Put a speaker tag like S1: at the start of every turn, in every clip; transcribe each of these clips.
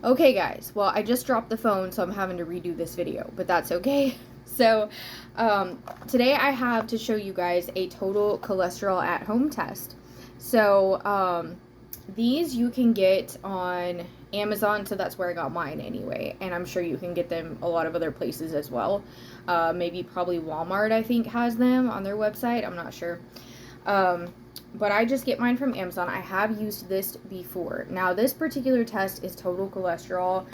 S1: Okay, guys, well, I just dropped the phone, so I'm having to redo this video, but that's okay. So, today I have to show you guys a total cholesterol at home test. So, these you can get on Amazon, so that's where I got mine anyway, and I'm sure you can get them a lot of other places as well. Maybe probably Walmart, I think, has them on their website. I'm not sure. Um, but I just get mine from Amazon. I have used this before. Now, this particular test is total cholesterol.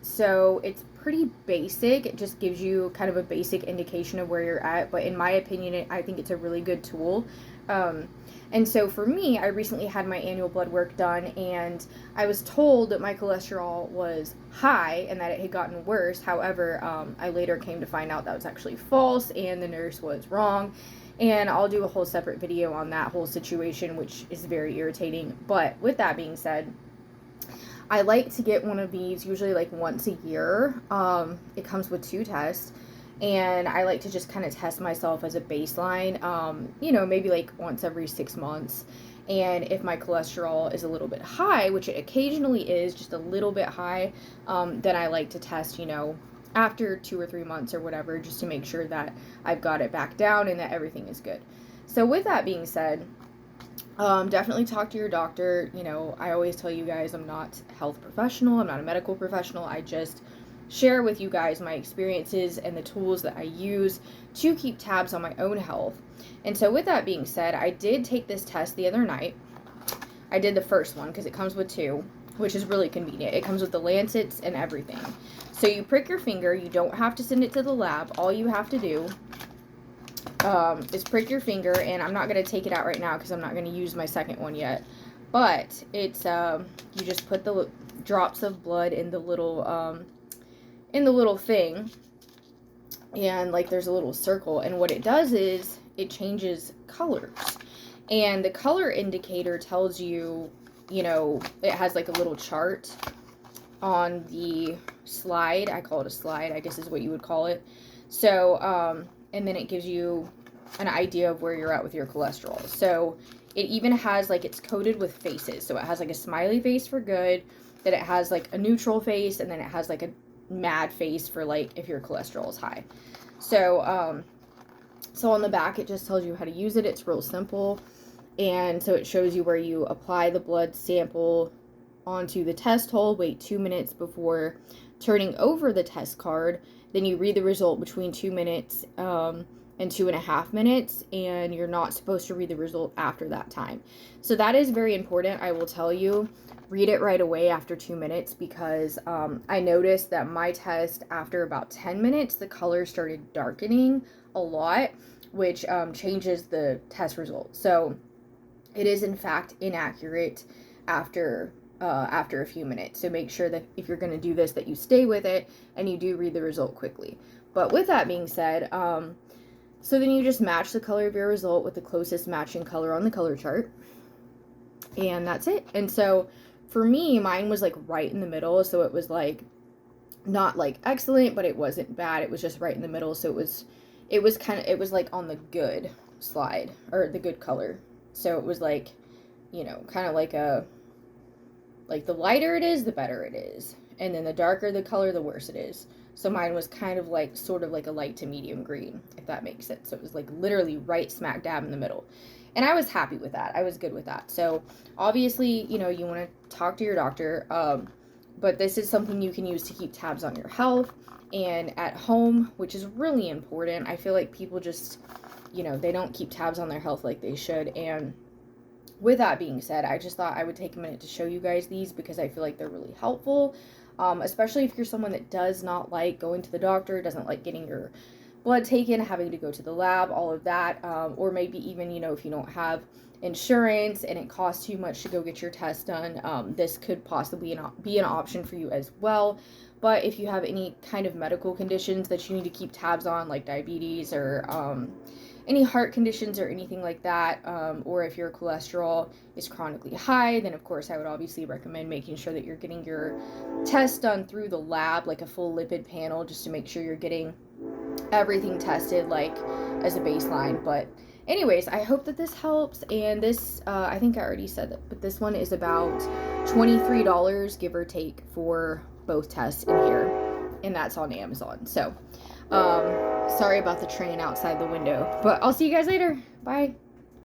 S1: So it's pretty basic. It just gives you kind of a basic indication of where you're at. But in my opinion, I think it's a really good tool. Um, and so for me, I recently had my annual blood work done, and I was told that my cholesterol was high and that it had gotten worse. However, I later came to find out that was actually false, and the nurse was wrong. And I'll do a whole separate video on that whole situation, which is very irritating. But with that being said, I like to get one of these usually like once a year. It comes with 2 tests. And I like to just kind of test myself as a baseline, maybe like once every 6 months. And if my cholesterol is a little bit high, which it occasionally is, just a little bit high, then I like to test, after 2 or 3 months or whatever, just to make sure that I've got it back down and that everything is good. So, with that being said, definitely talk to your doctor. I always tell you guys I'm not a health professional, I'm not a medical professional. I just share with you guys my experiences and the tools that I use to keep tabs on my own health. And so, with that being said, I did take this test the other night. I did the first one because it comes with 2, which is really convenient. It comes with the lancets and everything. So you prick your finger. You don't have to send it to the lab. All you have to do is prick your finger, and I'm not going to take it out right now because I'm not going to use my second one yet. But it's you just put the drops of blood in the little thing, and like there's a little circle, and what it does is it changes colors. And the color indicator tells you, it has like a little chart on the slide. I call it a slide, I guess is what you would call it. So, and then it gives you an idea of where you're at with your cholesterol. So it even has like, it's coded with faces. So it has like a smiley face for good, then it has like a neutral face, and then it has like a mad face for like if your cholesterol is high. So on the back, it just tells you how to use it. It's real simple. And so it shows you where you apply the blood sample onto the test hole, wait 2 minutes before turning over the test card. Then you read the result between 2 minutes and 2.5 minutes, and you're not supposed to read the result after that time. So that is very important. I will tell you, read it right away after 2 minutes, because I noticed that my test, after about 10 minutes, the color started darkening a lot, which changes the test result. So it is in fact inaccurate after a few minutes. So make sure that if you're going to do this, that you stay with it and you do read the result quickly. But with that being said, so then you just match the color of your result with the closest matching color on the color chart, and that's it. And so for me, mine was like right in the middle, so it was like not like excellent, but it wasn't bad. It was just right in the middle, so it was like on the good slide, or the good color. So it was like, kind of like the lighter it is, the better it is. And then the darker the color, the worse it is. So mine was kind of like, sort of like a light to medium green, if that makes sense. So it was like literally right smack dab in the middle. And I was happy with that. I was good with that. So obviously, you want to talk to your doctor. But this is something you can use to keep tabs on your health and at home, which is really important. I feel like people just, they don't keep tabs on their health like they should. And with that being said, I just thought I would take a minute to show you guys these because I feel like they're really helpful, especially if you're someone that does not like going to the doctor, doesn't like getting your blood taken, having to go to the lab, all of that, or maybe even, if you don't have insurance and it costs too much to go get your test done, this could possibly be an option for you as well. But if you have any kind of medical conditions that you need to keep tabs on, like diabetes or any heart conditions or anything like that, or if your cholesterol is chronically high, then of course I would obviously recommend making sure that you're getting your test done through the lab, like a full lipid panel, just to make sure you're getting everything tested like as a baseline. But anyways, I hope that this helps. And this, I think I already said that, but this one is about $23, give or take, for both tests in here. And that's on Amazon. So, sorry about the train outside the window. But I'll see you guys later. Bye.